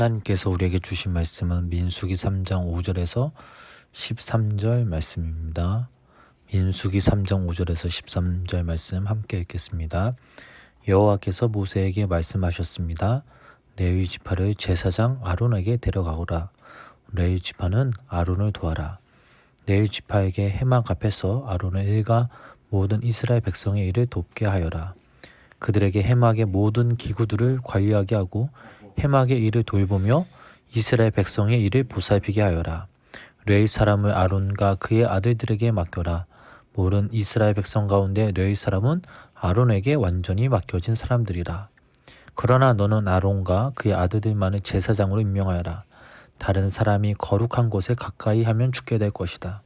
하나님께서 우리에게 주신 말씀은 민수기 3장 5절에서 13절 말씀입니다. 민수기 3장 5절에서 13절 말씀 함께 읽겠습니다. 여호와께서 모세에게 말씀하셨습니다. 레위 지파를 제사장 아론에게 데려가오라. 레위 지파는 아론을 도와라. 레위 지파에게 해막 앞에서 아론의 일과 모든 이스라엘 백성의 일을 돕게 하여라. 그들에게 해막의 모든 기구들을 관리하게 하고 해막의 일을 돌보며 이스라엘 백성의 일을 보살피게 하여라. 레위 사람을 아론과 그의 아들들에게 맡겨라. 모든 이스라엘 백성 가운데 레위 사람은 아론에게 완전히 맡겨진 사람들이라. 그러나 너는 아론과 그의 아들들만을 제사장으로 임명하여라. 다른 사람이 거룩한 곳에 가까이 하면 죽게 될 것이다.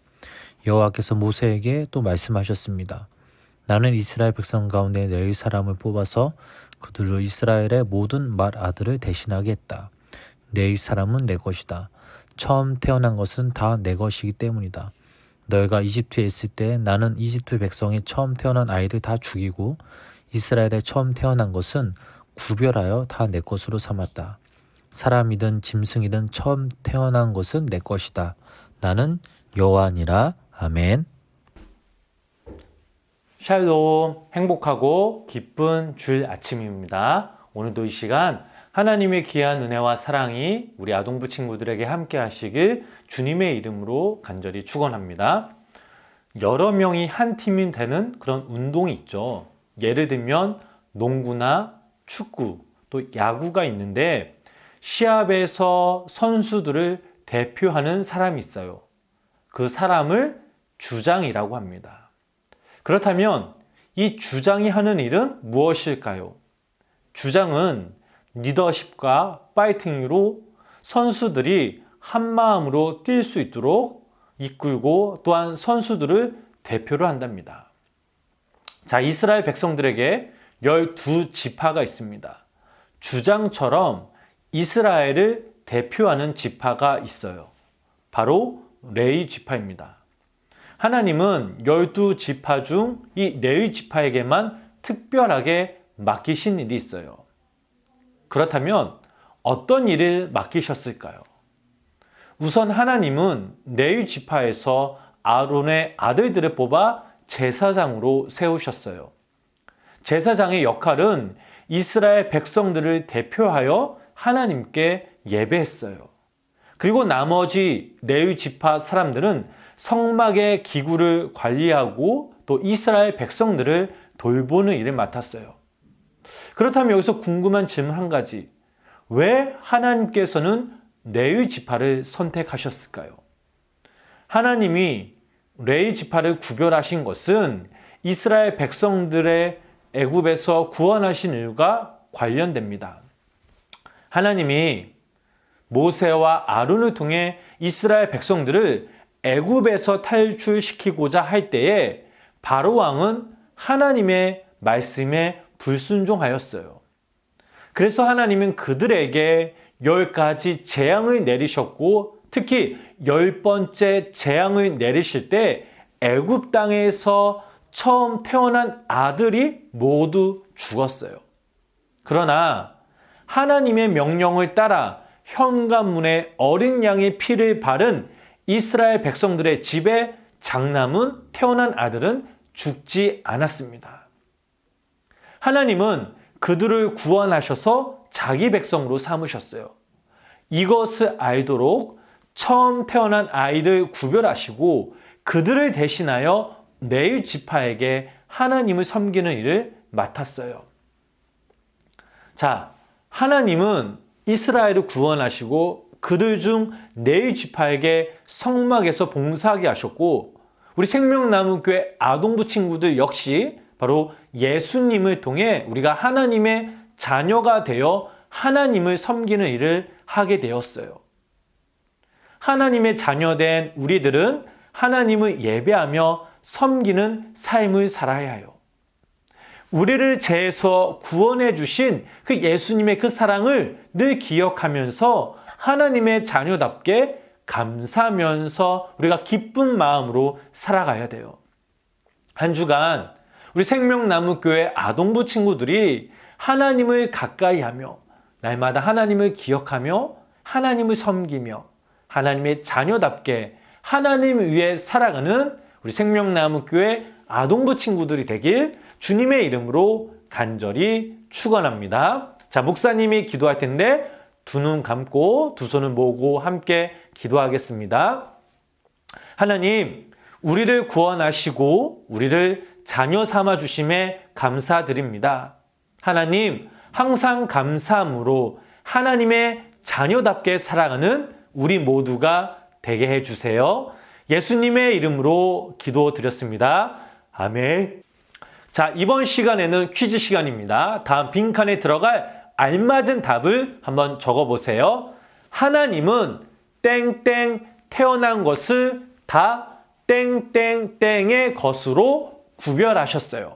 여호와께서 모세에게 또 말씀하셨습니다. 나는 이스라엘 백성 가운데 레위 사람을 뽑아서 그들로 이스라엘의 모든 맏 아들을 대신하게 했다. 레위 사람은 내 것이다. 처음 태어난 것은 다 내 것이기 때문이다. 너희가 이집트에 있을 때 나는 이집트 백성이 처음 태어난 아이를 다 죽이고 이스라엘에 처음 태어난 것은 구별하여 다 내 것으로 삼았다. 사람이든 짐승이든 처음 태어난 것은 내 것이다. 나는 여호와니라. 아멘. 샬롬, 행복하고 기쁜 주일 아침입니다. 오늘도 이 시간 하나님의 귀한 은혜와 사랑이 우리 아동부 친구들에게 함께 하시길 주님의 이름으로 간절히 축원합니다. 여러 명이 한 팀이 되는 그런 운동이 있죠. 예를 들면 농구나 축구, 또 야구가 있는데 시합에서 선수들을 대표하는 사람이 있어요. 그 사람을 주장이라고 합니다. 그렇다면 이 주장이 하는 일은 무엇일까요? 주장은 리더십과 파이팅으로 선수들이 한 마음으로 뛸 수 있도록 이끌고 또한 선수들을 대표를 한답니다. 자, 이스라엘 백성들에게 12지파가 있습니다. 주장처럼 이스라엘을 대표하는 지파가 있어요. 바로 레위 지파입니다. 하나님은 12지파 중 이 레위 지파에게만 특별하게 맡기신 일이 있어요. 그렇다면 어떤 일을 맡기셨을까요? 우선 하나님은 레위 지파에서 아론의 아들들을 뽑아 제사장으로 세우셨어요. 제사장의 역할은 이스라엘 백성들을 대표하여 하나님께 예배했어요. 그리고 나머지 레위 지파 사람들은 성막의 기구를 관리하고 또 이스라엘 백성들을 돌보는 일을 맡았어요. 그렇다면 여기서 궁금한 질문 한 가지. 왜 하나님께서는 레위 지파를 선택하셨을까요? 하나님이 레위 지파를 구별하신 것은 이스라엘 백성들의 애굽에서 구원하신 일과 관련됩니다. 하나님이 모세와 아론을 통해 이스라엘 백성들을 애굽에서 탈출시키고자 할 때에 바로 왕은 하나님의 말씀에 불순종하였어요. 그래서 하나님은 그들에게 10가지 재앙을 내리셨고 특히 10번째 재앙을 내리실 때 애굽 땅에서 처음 태어난 아들이 모두 죽었어요. 그러나 하나님의 명령을 따라 현관문에 어린 양의 피를 바른 이스라엘 백성들의 집에 장남은 태어난 아들은 죽지 않았습니다. 하나님은 그들을 구원하셔서 자기 백성으로 삼으셨어요. 이것을 알도록 처음 태어난 아이를 구별하시고 그들을 대신하여 레위 지파에게 하나님을 섬기는 일을 맡았어요. 자, 하나님은 이스라엘을 구원하시고 그들 중 레위 지파에게 성막에서 봉사하게 하셨고 우리 생명나무교회 아동부 친구들 역시 바로 예수님을 통해 우리가 하나님의 자녀가 되어 하나님을 섬기는 일을 하게 되었어요. 하나님의 자녀된 우리들은 하나님을 예배하며 섬기는 삶을 살아야 해요. 우리를 죄에서 구원해 주신 그 예수님의 그 사랑을 늘 기억하면서 하나님의 자녀답게 감사하면서 우리가 기쁜 마음으로 살아가야 돼요. 한 주간 우리 생명나무교회 아동부 친구들이 하나님을 가까이 하며 날마다 하나님을 기억하며 하나님을 섬기며 하나님의 자녀답게 하나님 위해 살아가는 우리 생명나무교회 아동부 친구들이 되길 주님의 이름으로 간절히 축원합니다. 자, 목사님이 기도할 텐데 두 눈 감고 두 손을 모으고 함께 기도하겠습니다. 하나님, 우리를 구원하시고 우리를 자녀 삼아 주심에 감사드립니다. 하나님, 항상 감사함으로 하나님의 자녀답게 살아가는 우리 모두가 되게 해주세요. 예수님의 이름으로 기도드렸습니다. 아멘. 자, 이번 시간에는 퀴즈 시간입니다. 다음 빈칸에 들어갈 알맞은 답을 한번 적어보세요. 하나님은 땡땡 태어난 것을 다 땡땡땡의 것으로 구별하셨어요.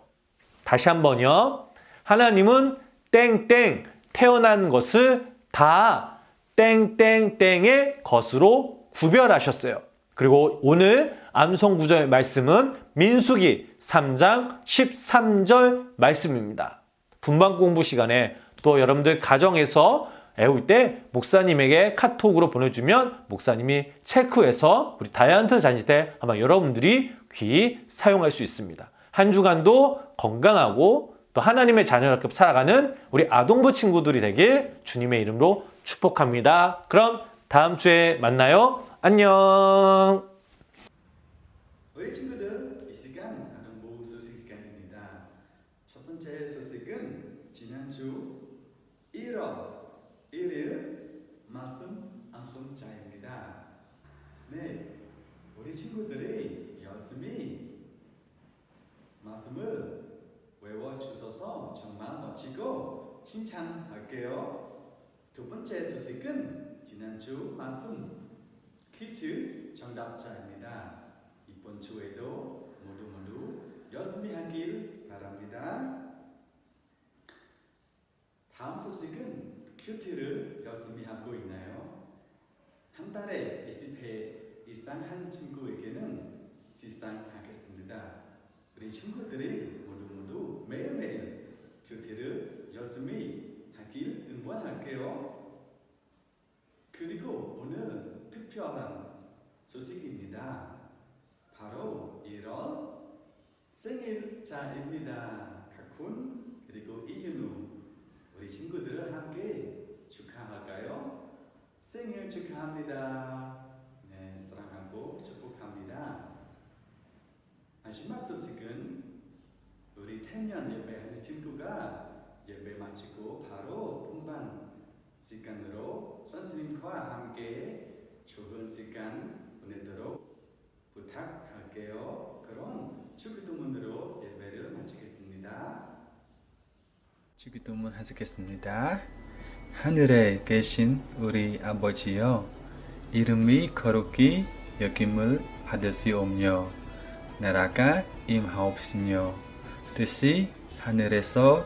다시 한번요. 하나님은 땡땡 태어난 것을 다 땡땡땡의 것으로 구별하셨어요. 그리고 오늘 암송 구절 말씀은 민수기 3장 13절 말씀입니다. 분방 공부 시간에 또 여러분들 가정에서 애울 때 목사님에게 카톡으로 보내주면 목사님이 체크해서 우리 다이어트 잔치 때 아마 여러분들이 귀 사용할 수 있습니다. 한 주간도 건강하고 또 하나님의 자녀답게 살아가는 우리 아동부 친구들이 되길 주님의 이름으로 축복합니다. 그럼 다음 주에 만나요. 안녕. 우리 친구들, 이 시간 아동부 소식 시간입니다. 첫 번째 소식은 지난주 1월 1일 말씀 암송자입니다. 네, 우리 친구들이 열심히 말씀을 외워주셔서 정말 멋지고 칭찬할게요. 두 번째 소식은 지난주 말씀 퀴즈 정답자입니다. 이번 주에도 모두 열심히 하길 바랍니다. 다음 소식은 큐티를 열심히 하고 있나요? 한 달에 20회 이상 한 친구에게는 지상하겠습니다. 우리 친구들이 모두 매일매일 큐티를 열심히 하길 응원할게요. 그리고 오늘 특별한 소식입니다. 바로 1월 생일자입니다. 가쿤 그리고 이윤우 우리 친구들을 함께 축하할까요? 생일 축하합니다. 네, 사랑하고 축복합니다. 마지막 소식은 우리 태년 예배하는 친구가 예배 마치고 바로 분반 시간으로 선생님과 함께 좋은 시간 보내도록 부탁할게요. 그럼 주기도문으로 예배를 마치겠습니다. 주기도문 하시겠습니다. 하늘에 계신 우리 아버지여, 이름이 거룩히 여김을 받으시오며 나라가 임하옵시며 뜻이 하늘에서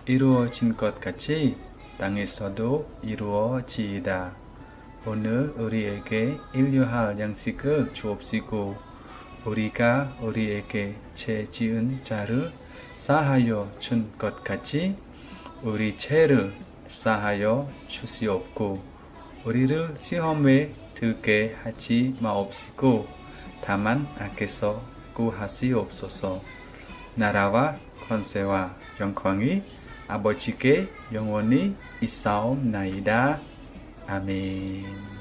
이루어진 것 같이 땅에서도 이루어지이다. 오늘 우리에게 일용할 양식을 주옵시고 우리가 우리에게 죄 지은 자를 사하여 준 것 같이 우리 죄를 사하여 주시옵고 우리를 시험에 들게 하지 마옵시고 다만 악에서 구하시옵소서. 나라와 권세와 영광이 아버지께 영원히 있사옵나이다. 아멘.